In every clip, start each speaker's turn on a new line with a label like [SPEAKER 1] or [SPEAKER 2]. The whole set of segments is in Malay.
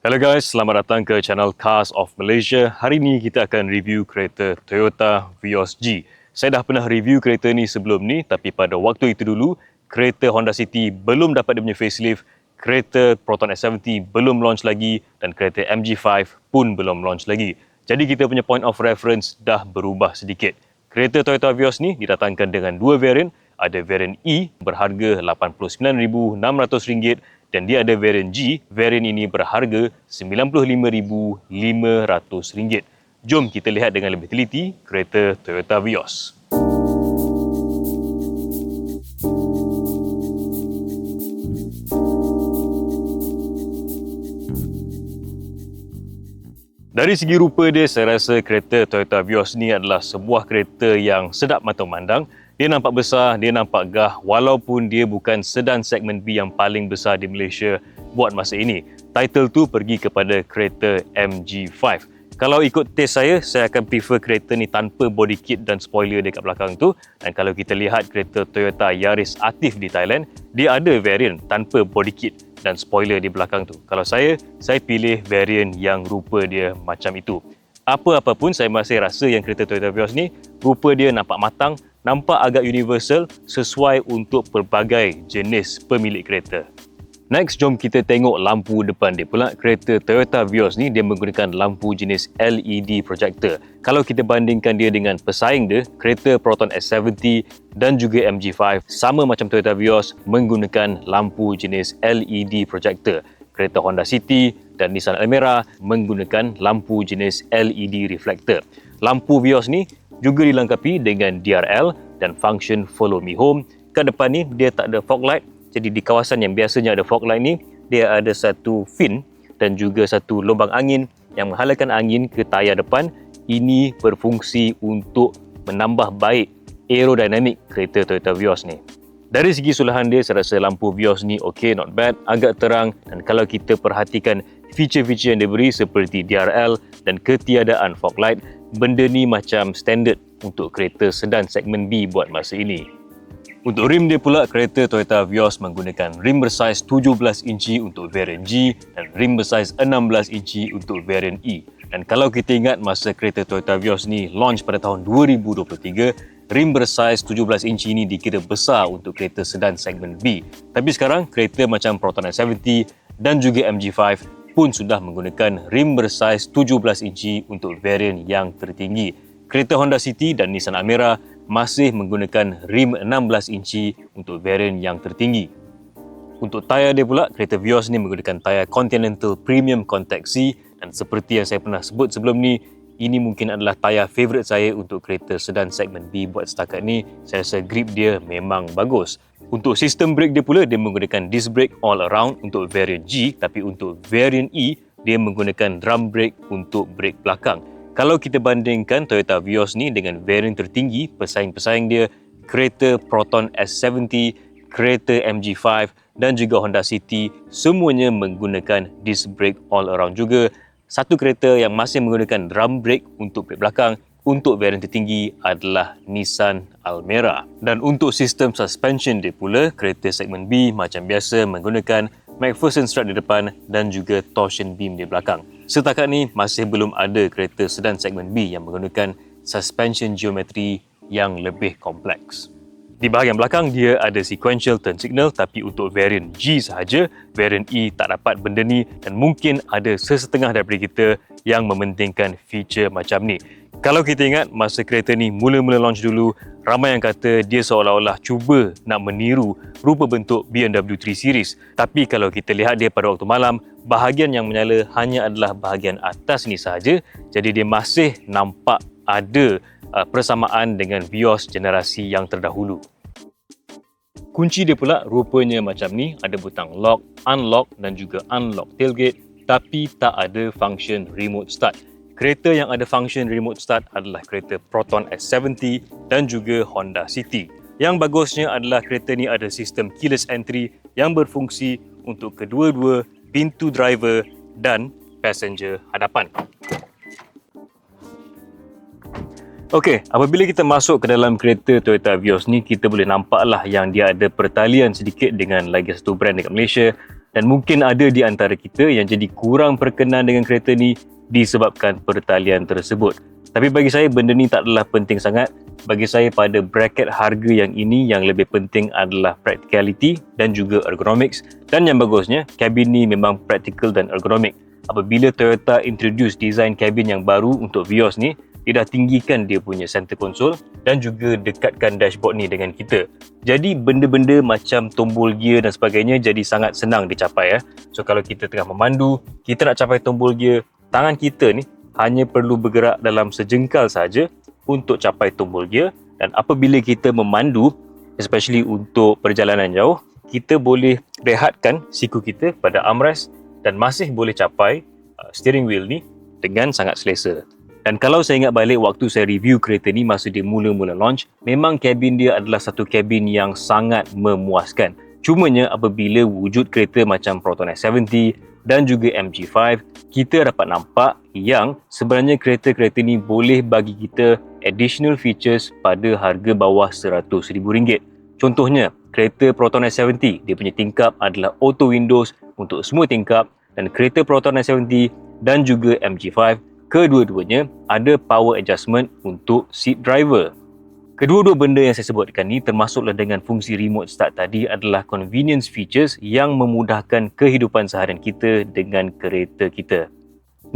[SPEAKER 1] Hello guys, selamat datang ke channel Cars of Malaysia. Hari ini kita akan review kereta Toyota Vios G. Saya dah pernah review kereta ni sebelum ni, tapi pada waktu itu dulu, kereta Honda City belum dapat dia punya facelift, kereta Proton S70 belum launch lagi dan kereta MG5 pun belum launch lagi. Jadi kita punya point of reference dah berubah sedikit. Kereta Toyota Vios ni didatangkan dengan dua variant. Ada variant E berharga RM89,600 dan dia ada variant G. Variant ini berharga RM95,500. Jom kita lihat dengan lebih teliti kereta Toyota Vios. Dari segi rupa dia, saya rasa kereta Toyota Vios ni adalah sebuah kereta yang sedap mata memandang. Dia nampak besar, dia nampak gah walaupun dia bukan sedan segmen B yang paling besar di Malaysia buat masa ini. Title tu pergi kepada kereta MG5. Kalau ikut taste saya akan prefer kereta ni tanpa body kit dan spoiler dekat belakang tu. Dan kalau kita lihat kereta Toyota Yaris Aktif di Thailand, dia ada variant tanpa body kit dan spoiler di belakang tu. Kalau saya pilih variant yang rupa dia macam itu. Apa-apa pun saya masih rasa yang kereta Toyota Vios ni, rupa dia nampak matang, nampak agak universal, sesuai untuk pelbagai jenis pemilik kereta. Next, jom kita tengok lampu depan dia pula. Kereta Toyota Vios ni dia menggunakan lampu jenis LED projector. Kalau kita bandingkan dia dengan pesaing dia, kereta Proton S70 dan juga MG5 sama macam Toyota Vios menggunakan lampu jenis LED projector. Kereta Honda City dan Nissan Almera menggunakan lampu jenis LED reflector. Lampu Vios ni juga dilengkapi dengan DRL dan function Follow Me Home. Kat depan ni dia tak ada fog light. Jadi di kawasan yang biasanya ada fog light ni, dia ada satu fin dan juga satu lubang angin yang menghalalkan angin ke tayar depan. Ini berfungsi untuk menambah baik aerodinamik kereta Toyota Vios ni. Dari segi sulahan dia, saya rasa lampu Vios ni okay, not bad, agak terang, dan kalau kita perhatikan feature-feature yang diberi seperti DRL dan ketiadaan fog light, benda ni macam standard untuk kereta sedan segmen B buat masa ini. Untuk rim dia pula, kereta Toyota Vios menggunakan rim bersaiz 17 inci untuk variant G dan rim bersaiz 16 inci untuk variant E. Dan kalau kita ingat masa kereta Toyota Vios ni launch pada tahun 2023, rim bersaiz 17 inci ni dikira besar untuk kereta sedan segmen B. Tapi sekarang, kereta macam Proton S70 dan juga MG5 pun sudah menggunakan rim bersaiz 17 inci untuk variant yang tertinggi. Kereta Honda City dan Nissan Almera masih menggunakan rim 16 inci untuk variant yang tertinggi. Untuk tayar dia pula, kereta Vios ni menggunakan tayar Continental Premium Contact C, dan seperti yang saya pernah sebut sebelum ni, ini mungkin adalah tayar favourite saya untuk kereta sedan segmen B buat setakat ni. Saya rasa grip dia memang bagus. Untuk sistem brake dia pula, dia menggunakan disc brake all around untuk variant G, tapi untuk variant E, dia menggunakan drum brake untuk brake belakang. Kalau kita bandingkan Toyota Vios ni dengan variant tertinggi, pesaing-pesaing dia, kereta Proton S70, kereta MG5 dan juga Honda City, semuanya menggunakan disc brake all around juga. Satu kereta yang masih menggunakan drum brake untuk brake belakang untuk variant tertinggi adalah Nissan Almera. Dan untuk sistem suspension dia pula, kereta segmen B macam biasa menggunakan McPherson strut di depan dan juga torsion beam di belakang. Setakat ni masih belum ada kereta sedan segmen B yang menggunakan suspension geometri yang lebih kompleks. Di bahagian belakang dia ada sequential turn signal, tapi untuk variant G sahaja, variant E tak dapat benda ni dan mungkin ada sesetengah daripada kita yang mementingkan feature macam ni. Kalau kita ingat masa kereta ni mula-mula launch dulu, ramai yang kata dia seolah-olah cuba nak meniru rupa bentuk BMW 3 Series. Tapi kalau kita lihat dia pada waktu malam, bahagian yang menyala hanya adalah bahagian atas ni sahaja. Jadi dia masih nampak ada persamaan dengan Vios generasi yang terdahulu. Kunci dia pula rupanya macam ni, ada butang lock, unlock dan juga unlock tailgate, tapi tak ada function remote start. Kereta yang ada function remote start adalah kereta Proton S70 dan juga Honda City. Yang bagusnya adalah kereta ni ada sistem keyless entry yang berfungsi untuk kedua-dua pintu driver dan passenger hadapan. Okey, apabila kita masuk ke dalam kereta Toyota Vios ni, kita boleh nampaklah yang dia ada pertalian sedikit dengan lagi satu brand dekat Malaysia. Dan mungkin ada di antara kita yang jadi kurang perkenan dengan kereta ni disebabkan pertalian tersebut. Tapi bagi saya benda ni tak adalah penting sangat. Bagi saya pada bracket harga yang ini yang lebih penting adalah practicality dan juga ergonomics. Dan yang bagusnya, kabin ni memang practical dan ergonomic. Apabila Toyota introduce design kabin yang baru untuk Vios ni, dia dah tinggikan dia punya center console dan juga dekatkan dashboard ni dengan kita. Jadi benda-benda macam tombol gear dan sebagainya jadi sangat senang dicapai. So kalau kita tengah memandu, kita nak capai tombol gear, tangan kita ni hanya perlu bergerak dalam sejengkal saja untuk capai tombol gear. Dan apabila kita memandu, especially untuk perjalanan jauh, kita boleh rehatkan siku kita pada armrest dan masih boleh capai steering wheel ni dengan sangat selesa. Dan kalau saya ingat balik waktu saya review kereta ni masa dia mula-mula launch, memang kabin dia adalah satu kabin yang sangat memuaskan. Cumanya apabila wujud kereta macam Proton S70 dan juga MG5, kita dapat nampak yang sebenarnya kereta-kereta ni boleh bagi kita additional features pada harga bawah RM100,000. Contohnya, kereta Proton S70, dia punya tingkap adalah auto windows untuk semua tingkap, dan kereta Proton S70 dan juga MG5, kedua-duanya ada power adjustment untuk seat driver. Kedua-dua benda yang saya sebutkan ni termasuklah dengan fungsi remote start tadi adalah convenience features yang memudahkan kehidupan seharian kita dengan kereta kita.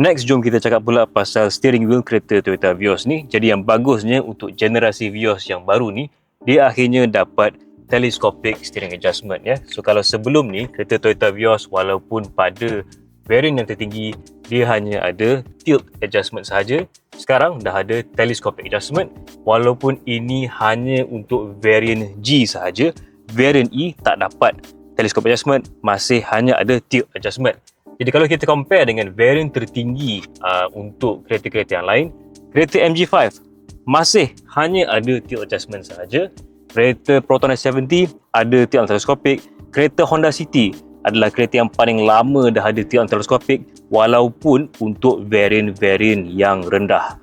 [SPEAKER 1] Next, jom kita cakap pula pasal steering wheel kereta Toyota Vios ni. Jadi yang bagusnya untuk generasi Vios yang baru ni, dia akhirnya dapat telescopic steering adjustment ya. So kalau sebelum ni kereta Toyota Vios walaupun pada variant yang tertinggi dia hanya ada tilt adjustment sahaja, sekarang dah ada telescopic adjustment. Walaupun ini hanya untuk variant G sahaja, variant E tak dapat telescopic adjustment, masih hanya ada tilt adjustment. Jadi kalau kita compare dengan variant tertinggi untuk kereta-kereta yang lain, kereta MG5 masih hanya ada tilt adjustment sahaja. Kereta Proton S70 ada tilt telescopic. Kereta Honda City adalah kereta yang paling lama dah ada tilt teleskopik walaupun untuk varian-varian yang rendah.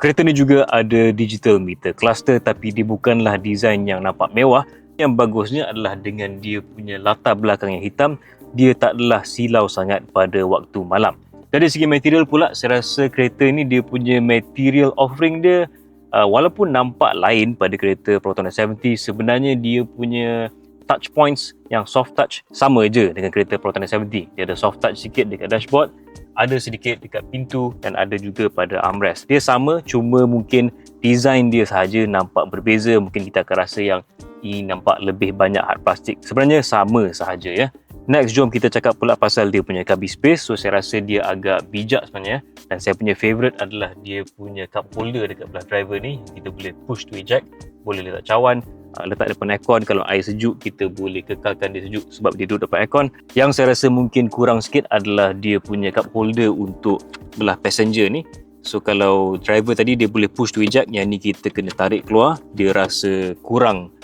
[SPEAKER 1] Kereta ni juga ada digital meter cluster tapi dia bukanlah design yang nampak mewah. Yang bagusnya adalah dengan dia punya latar belakang yang hitam, dia tak adalah silau sangat pada waktu malam. Dari segi material pula, saya rasa kereta ni dia punya material offering dia walaupun nampak lain pada kereta Proton S70, sebenarnya dia punya touch points yang soft touch sama je dengan kereta Proton S70. Dia ada soft touch sikit dekat dashboard, ada sedikit dekat pintu dan ada juga pada armrest. Dia sama, cuma mungkin design dia sahaja nampak berbeza. Mungkin kita akan rasa yang ini nampak lebih banyak hard plastik. Sebenarnya sama sahaja ya. Next, jom kita cakap pula pasal dia punya cubby space. So saya rasa dia agak bijak sebenarnya. Dan saya punya favourite adalah dia punya cup holder dekat belah driver ni. Kita boleh push to eject, boleh letak cawan, letak depan aircon. Kalau air sejuk, kita boleh kekalkan dia sejuk sebab dia duduk depan aircon. Yang saya rasa mungkin kurang sikit adalah dia punya cup holder untuk belah passenger ni. So kalau driver tadi dia boleh push to eject, yang ni kita kena tarik keluar. Dia rasa kurang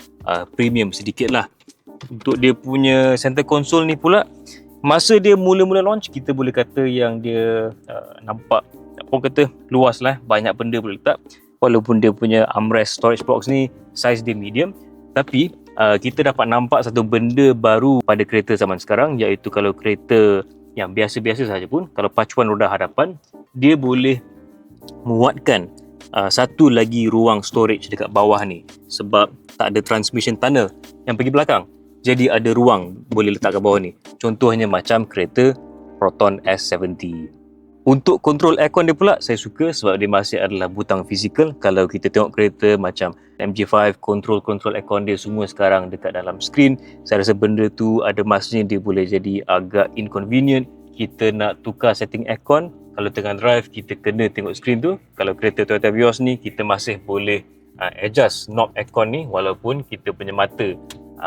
[SPEAKER 1] premium sedikit lah. Untuk dia punya center console ni pula, masa dia mula-mula launch, kita boleh kata yang dia nampak, apa kata, luas lah, banyak benda boleh letak. Walaupun dia punya armrest storage box ni size dia medium, tapi kita dapat nampak satu benda baru pada kereta zaman sekarang, iaitu kalau kereta yang biasa-biasa sahaja pun, kalau pacuan roda hadapan, dia boleh muatkan satu lagi ruang storage dekat bawah ni sebab tak ada transmission tunnel yang pergi belakang. Jadi ada ruang boleh letak kat bawah ni. Contohnya macam kereta Proton S70. Untuk kontrol aircon dia pula, saya suka sebab dia masih adalah butang fizikal. Kalau kita tengok kereta macam MG5, kontrol aircon dia semua sekarang dekat dalam skrin. Saya rasa benda tu ada masanya dia boleh jadi agak inconvenient. Kita nak tukar setting aircon, kalau tengah drive kita kena tengok skrin tu. Kalau kereta Toyota Vios ni, kita masih boleh adjust knob aircon ni walaupun kita punya mata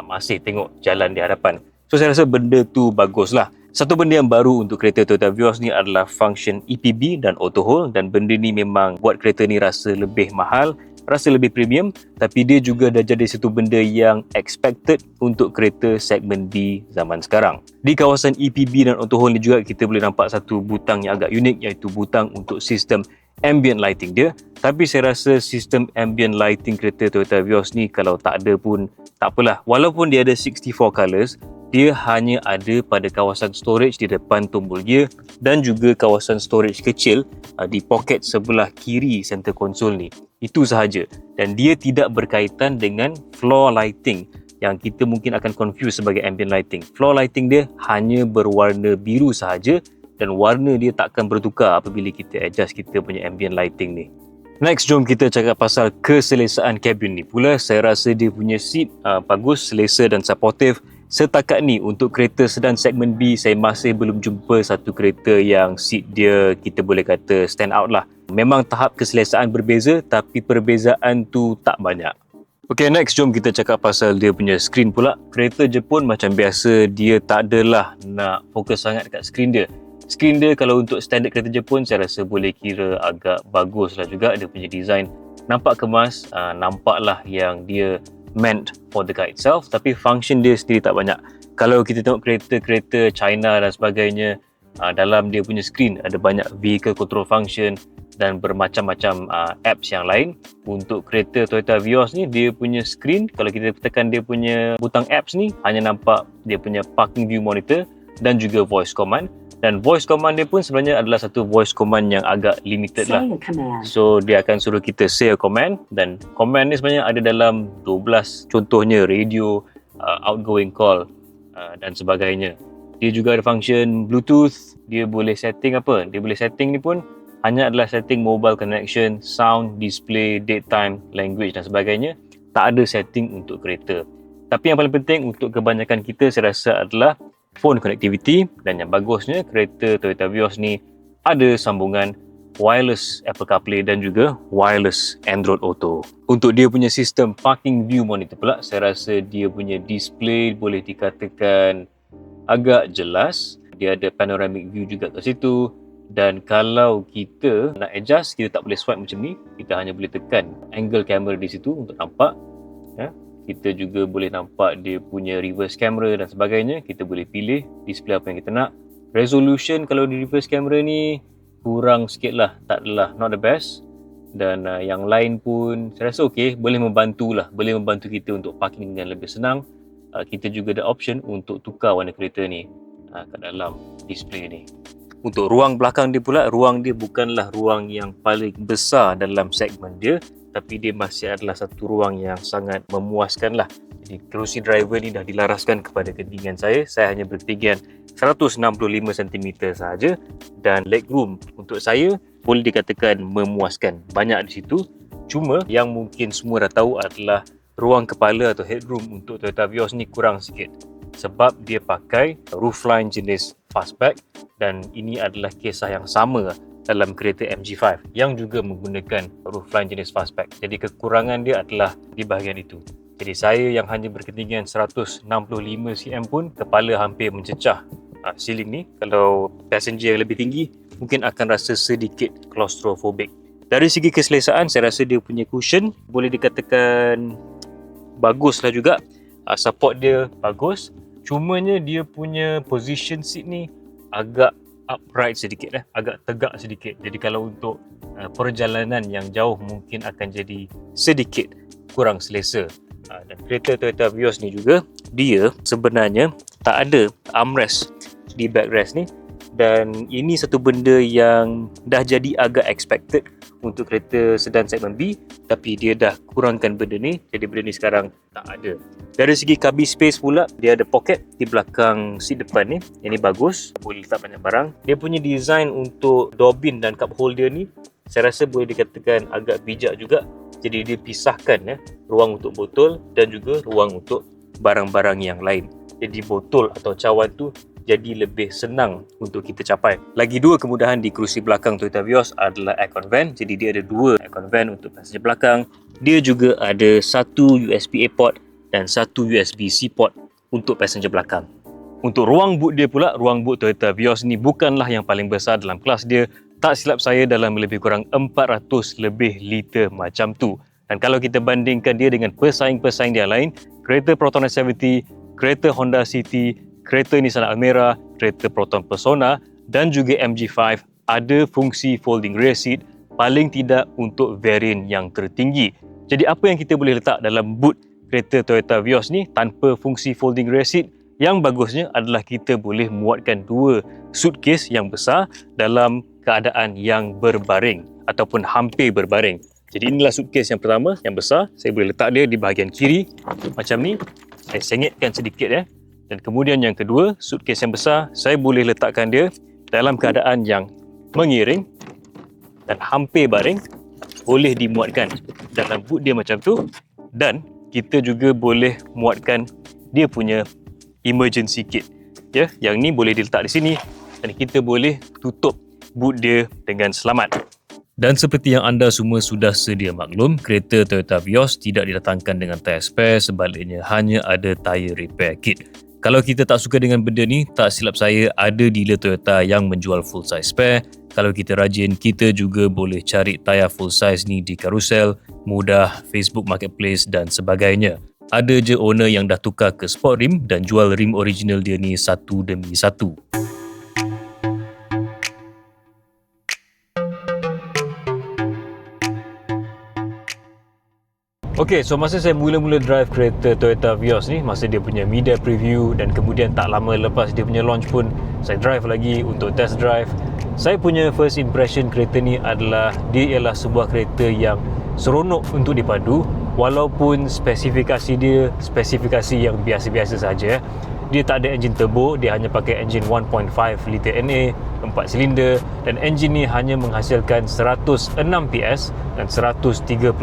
[SPEAKER 1] masih tengok jalan di hadapan. So saya rasa benda tu bagus lah. Satu benda yang baru untuk kereta Toyota Vios ni adalah function EPB dan auto hold, dan benda ni memang buat kereta ni rasa lebih mahal, rasa lebih premium, tapi dia juga dah jadi satu benda yang expected untuk kereta segmen B zaman sekarang. Di kawasan EPB dan auto hold ni juga kita boleh nampak satu butang yang agak unik, iaitu butang untuk sistem ambient lighting dia. Tapi saya rasa sistem ambient lighting kereta Toyota Vios ni kalau tak ada pun tak apalah. Walaupun dia ada 64 colours, dia hanya ada pada kawasan storage di depan tombol gear dan juga kawasan storage kecil di poket sebelah kiri center console ni. Itu sahaja, dan dia tidak berkaitan dengan floor lighting yang kita mungkin akan confuse sebagai ambient lighting. Floor lighting dia hanya berwarna biru sahaja dan warna dia takkan bertukar apabila kita adjust kita punya ambient lighting ni. Next, jom kita cakap pasal keselesaan kabin ni pula. Saya rasa dia punya seat bagus, selesa dan supportive. Setakat ni untuk kereta sedan segmen B, saya masih belum jumpa satu kereta yang seat dia kita boleh kata stand out lah. Memang tahap keselesaan berbeza, tapi perbezaan tu tak banyak. Okay, next jom kita cakap pasal dia punya skrin pula. Kereta Jepun macam biasa, dia tak adalah nak fokus sangat dekat skrin dia. Skrin dia kalau untuk standard kereta Jepun, saya rasa boleh kira agak bagus lah juga. Dia punya design nampak kemas, nampaklah yang dia meant for the car itself, tapi function dia sendiri tak banyak. Kalau kita tengok kereta-kereta China dan sebagainya, dalam dia punya skrin ada banyak vehicle control function dan bermacam-macam apps yang lain. Untuk kereta Toyota Vios ni, dia punya skrin, kalau kita tekan dia punya butang apps ni, hanya nampak dia punya parking view monitor dan juga voice command. Dan voice command dia pun sebenarnya adalah satu voice command yang agak limited lah. So dia akan suruh kita say a command, dan command ni sebenarnya ada dalam 12, contohnya radio, outgoing call dan sebagainya. Dia juga ada function Bluetooth, dia boleh setting apa? Dia boleh setting ni pun hanya adalah setting mobile connection, sound, display, date time, language dan sebagainya. Tak ada setting untuk kereta. Tapi yang paling penting untuk kebanyakan kita saya rasa adalah phone connectivity, dan yang bagusnya kereta Toyota Vios ni ada sambungan wireless Apple CarPlay dan juga wireless Android Auto. Untuk dia punya sistem parking view monitor pula, saya rasa dia punya display boleh dikatakan agak jelas. Dia ada panoramic view juga kat situ, dan kalau kita nak adjust, kita tak boleh swipe macam ni, kita hanya boleh tekan angle camera di situ untuk nampak. Kita juga boleh nampak dia punya reverse camera dan sebagainya. Kita boleh pilih display apa yang kita nak. Resolution kalau di reverse camera ni kurang sikit lah, tak adalah not the best. Dan yang lain pun saya rasa okey, boleh membantu lah, boleh membantu kita untuk parking dengan lebih senang. Kita juga ada option untuk tukar warna kereta ni kat dalam display ni. Untuk ruang belakang dia pula, ruang dia bukanlah ruang yang paling besar dalam segmen dia, tapi dia masih adalah satu ruang yang sangat memuaskan lah. Jadi kerusi driver ni dah dilaraskan kepada ketinggian saya hanya berketinggian 165 cm sahaja, dan legroom untuk saya boleh dikatakan memuaskan, banyak di situ. Cuma yang mungkin semua dah tahu adalah ruang kepala atau headroom untuk Toyota Vios ni kurang sikit, sebab dia pakai roofline jenis fastback, dan ini adalah kisah yang sama dalam kereta MG5 yang juga menggunakan roofline jenis fastback. Jadi kekurangan dia adalah di bahagian itu. Jadi saya yang hanya berketinggian 165 cm pun kepala hampir mencecah ceiling ni. Kalau passenger yang lebih tinggi mungkin akan rasa sedikit claustrophobic. Dari segi keselesaan, saya rasa dia punya cushion boleh dikatakan bagus lah juga. Support dia bagus. Cumanya dia punya position seat ni agak upright sedikit, agak tegak sedikit. Jadi kalau untuk perjalanan yang jauh mungkin akan jadi sedikit kurang selesa. Dan kereta Toyota Vios ni juga, dia sebenarnya tak ada armrest di backrest ni, dan ini satu benda yang dah jadi agak expected untuk kereta sedan segmen B, tapi dia dah kurangkan benda ni, jadi benda ni sekarang tak ada. Dari segi carby space pula, dia ada pocket di belakang seat depan ni. Ini bagus, boleh letak banyak barang. Dia punya design untuk door bin dan cup holder ni, saya rasa boleh dikatakan agak bijak juga. Jadi dia pisahkan ruang untuk botol dan juga ruang untuk barang-barang yang lain. Jadi botol atau cawan tu jadi lebih senang untuk kita capai. Lagi dua kemudahan di kerusi belakang Toyota Vios adalah aircon vent. Jadi dia ada dua aircon vent untuk passenger belakang. Dia juga ada satu USB-A port dan satu USB-C port untuk passenger belakang. Untuk ruang boot dia pula, ruang boot Toyota Vios ni bukanlah yang paling besar dalam kelas dia. Tak silap saya dalam lebih kurang 400 lebih liter macam tu. Dan kalau kita bandingkan dia dengan pesaing-pesaing dia lain, kereta Proton S70, kereta Honda City, kereta Nissan Almera, kereta Proton Persona dan juga MG5 ada fungsi folding rear seat, paling tidak untuk varian yang tertinggi. Jadi apa yang kita boleh letak dalam boot kereta Toyota Vios ni tanpa fungsi folding rear seat? Yang bagusnya adalah kita boleh muatkan 2 suitcase yang besar dalam keadaan yang berbaring ataupun hampir berbaring. Jadi inilah suitcase yang pertama, yang besar. Saya boleh letak dia di bahagian kiri macam ni. Saya sengitkan sedikit ya. Dan kemudian yang kedua, suitcase yang besar, saya boleh letakkan dia dalam keadaan yang mengiring dan hampir baring, boleh dimuatkan dalam boot dia macam tu, dan kita juga boleh muatkan dia punya emergency kit. Ya, yang ni boleh diletak di sini dan kita boleh tutup boot dia dengan selamat. Dan seperti yang anda semua sudah sedia maklum, kereta Toyota Vios tidak didatangkan dengan tyre spare, sebaliknya hanya ada tyre repair kit. Kalau kita tak suka dengan benda ni, tak silap saya ada dealer Toyota yang menjual full size spare. Kalau kita rajin, kita juga boleh cari tyre full size ni di Carousell, Mudah, Facebook Marketplace dan sebagainya. Ada je owner yang dah tukar ke sport rim dan jual rim original dia ni satu demi satu. Okay, so masa saya mula-mula drive kereta Toyota Vios ni, masa dia punya media preview dan kemudian tak lama lepas dia punya launch pun, saya drive lagi untuk test drive. Saya punya first impression kereta ni adalah dia ialah sebuah kereta yang seronok untuk dipadu, walaupun spesifikasi dia spesifikasi yang biasa-biasa saja. Dia tak ada enjin turbo, dia hanya pakai enjin 1.5 liter NA, 4 silinder, dan enjin ni hanya menghasilkan 106 PS dan 138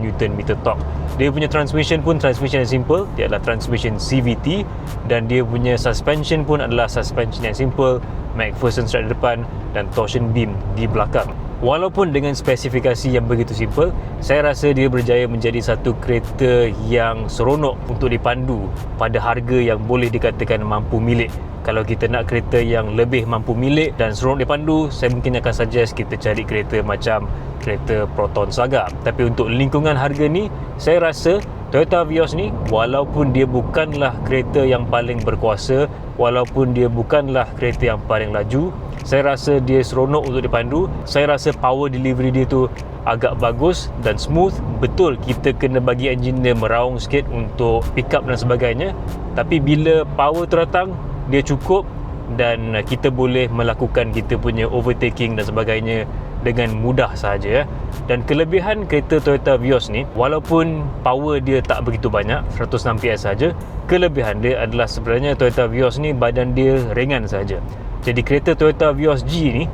[SPEAKER 1] Nm torque. Dia punya transmission pun transmission yang simple, dia adalah transmission CVT, dan dia punya suspension pun adalah suspension yang simple, McPherson strap di depan dan torsion beam di belakang. Walaupun dengan spesifikasi yang begitu simple, saya rasa dia berjaya menjadi satu kereta yang seronok untuk dipandu pada harga yang boleh dikatakan mampu milik. Kalau kita nak kereta yang lebih mampu milik dan seronok dipandu, saya mungkin akan suggest kita cari kereta macam kereta Proton Saga. Tapi untuk lingkungan harga ni, saya rasa Toyota Vios ni, walaupun dia bukanlah kereta yang paling berkuasa, walaupun dia bukanlah kereta yang paling laju, saya rasa dia seronok untuk dipandu. Saya rasa power delivery dia tu agak bagus dan smooth. Betul kita kena bagi enjin dia meraung sikit untuk pick up dan sebagainya, tapi bila power tu datang, dia cukup dan kita boleh melakukan kita punya overtaking dan sebagainya dengan mudah sahaja. Dan kelebihan kereta Toyota Vios ni, walaupun power dia tak begitu banyak, 106 PS saja, kelebihan dia adalah sebenarnya Toyota Vios ni badan dia ringan saja. Jadi kereta Toyota Vios G ni,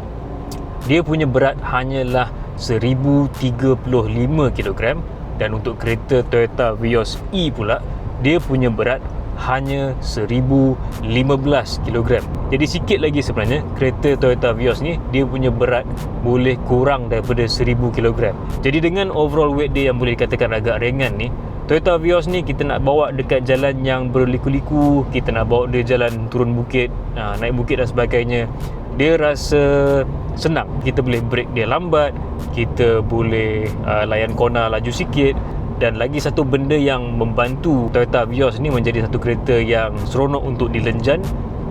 [SPEAKER 1] dia punya berat hanyalah 1035 kg, dan untuk kereta Toyota Vios E pula, dia punya berat hanya 1015 kg. Jadi sikit lagi sebenarnya kereta Toyota Vios ni, dia punya berat boleh kurang daripada 1000 kg. Jadi dengan overall weight dia yang boleh dikatakan agak ringan ni, Toyota Vios ni kita nak bawa dekat jalan yang berliku-liku, kita nak bawa dia jalan turun bukit, naik bukit dan sebagainya, dia rasa senang. Kita boleh brake dia lambat, kita boleh layan corner laju sikit. Dan lagi satu benda yang membantu Toyota Vios ni menjadi satu kereta yang seronok untuk dilenjan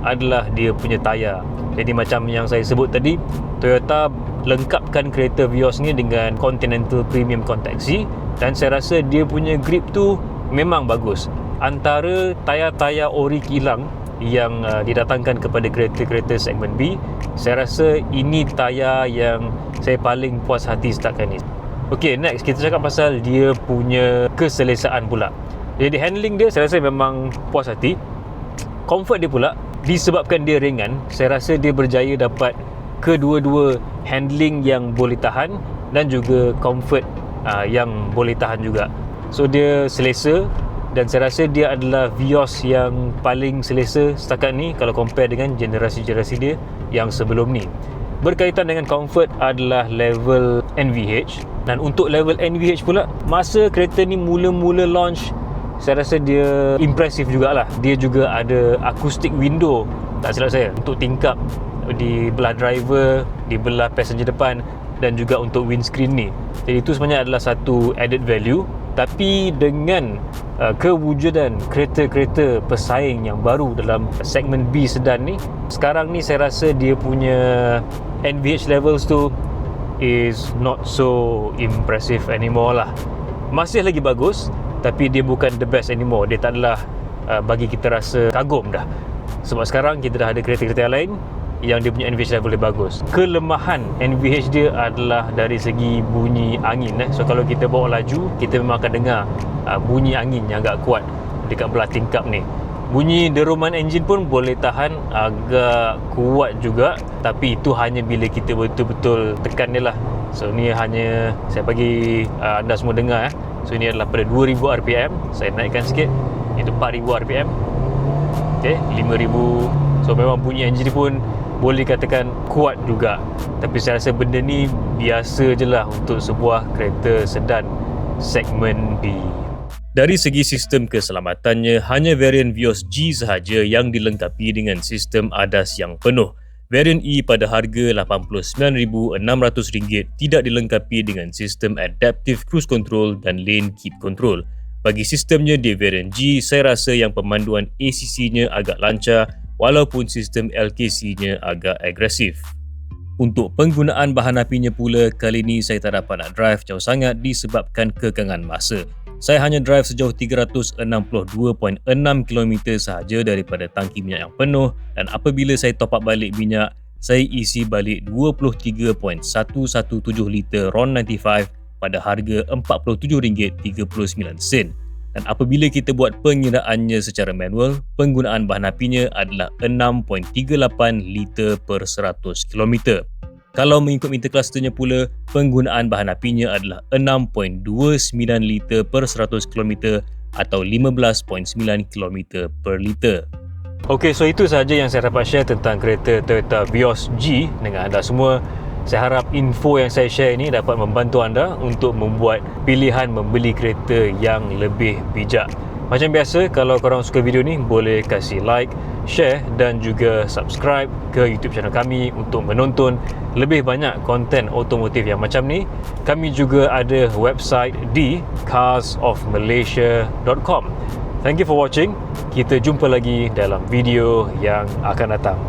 [SPEAKER 1] adalah dia punya tayar. Jadi macam yang saya sebut tadi, Toyota lengkapkan kereta Vios ni dengan Continental Premium Contact C, dan saya rasa dia punya grip tu memang bagus. Antara tayar-tayar ori kilang yang didatangkan kepada kereta-kereta segmen B, saya rasa ini tayar yang saya paling puas hati setakat ni. Okay, next kita cakap pasal dia punya keselesaan pula. Jadi handling dia saya rasa memang puas hati. Comfort dia pula, disebabkan dia ringan, saya rasa dia berjaya dapat kedua-dua handling yang boleh tahan dan juga comfort yang boleh tahan juga. So dia selesa, dan saya rasa dia adalah Vios yang paling selesa setakat ni kalau compare dengan generasi-generasi dia yang sebelum ni. Berkaitan dengan comfort adalah level NVH, dan untuk level NVH pula, masa kereta ni mula-mula launch, saya rasa dia impresif jugalah. Dia juga ada acoustic window, tak silap saya, untuk tingkap di belah driver, di belah passenger depan, dan juga untuk windscreen ni. Jadi itu sebenarnya adalah satu added value. Tapi dengan kewujudan kereta-kereta pesaing yang baru dalam segmen B sedan ni, sekarang ni saya rasa dia punya NVH levels tu is not so impressive anymore lah. Masih lagi bagus, tapi dia bukan the best anymore. Dia tak adalah bagi kita rasa kagum dah. Sebab sekarang kita dah ada kereta-kereta yang lain yang dia punya NVH level lebih bagus. Kelemahan NVH dia adalah dari segi bunyi angin. So kalau kita bawa laju, kita memang akan dengar bunyi angin yang agak kuat dekat belah tingkap ni. Bunyi deruman enjin pun boleh tahan agak kuat juga, tapi itu hanya bila kita betul-betul tekan dia lah. So ni hanya saya bagi anda semua dengar. So ini adalah pada 2000 RPM. Saya naikkan sikit, itu 4000 RPM. Okay, 5000. So memang bunyi enjin pun boleh katakan kuat juga. Tapi saya rasa benda ni biasa je lah untuk sebuah kereta sedan segmen B. Dari segi sistem keselamatannya, hanya varian Vios G sahaja yang dilengkapi dengan sistem ADAS yang penuh. Varian E pada harga RM89,600 tidak dilengkapi dengan sistem Adaptive Cruise Control dan Lane Keep Control. Bagi sistemnya di varian G, saya rasa yang pemanduan ACC-nya agak lancar walaupun sistem LKC-nya agak agresif. Untuk penggunaan bahan apinya pula, kali ini saya tak dapat nak drive jauh sangat disebabkan kekangan masa. Saya hanya drive sejauh 362.6 km sahaja daripada tangki minyak yang penuh, dan apabila saya top up balik minyak, saya isi balik 23.117 liter RON 95 pada harga RM47.39. Dan apabila kita buat pengiraannya secara manual, penggunaan bahan apinya adalah 6.38 liter per 100 km. Kalau mengikut meter clusternya pula, penggunaan bahan apinya adalah 6.29 liter per 100 km atau 15.9 km per liter. Okey, so itu sahaja yang saya dapat share tentang kereta Toyota Vios G dengan anda semua. Saya harap info yang saya share ini dapat membantu anda untuk membuat pilihan membeli kereta yang lebih bijak. Macam biasa, kalau korang suka video ni, boleh kasih like, share dan juga subscribe ke YouTube channel kami untuk menonton lebih banyak konten otomotif yang macam ni. Kami juga ada website di carsofmalaysia.com. Thank you for watching. Kita jumpa lagi dalam video yang akan datang.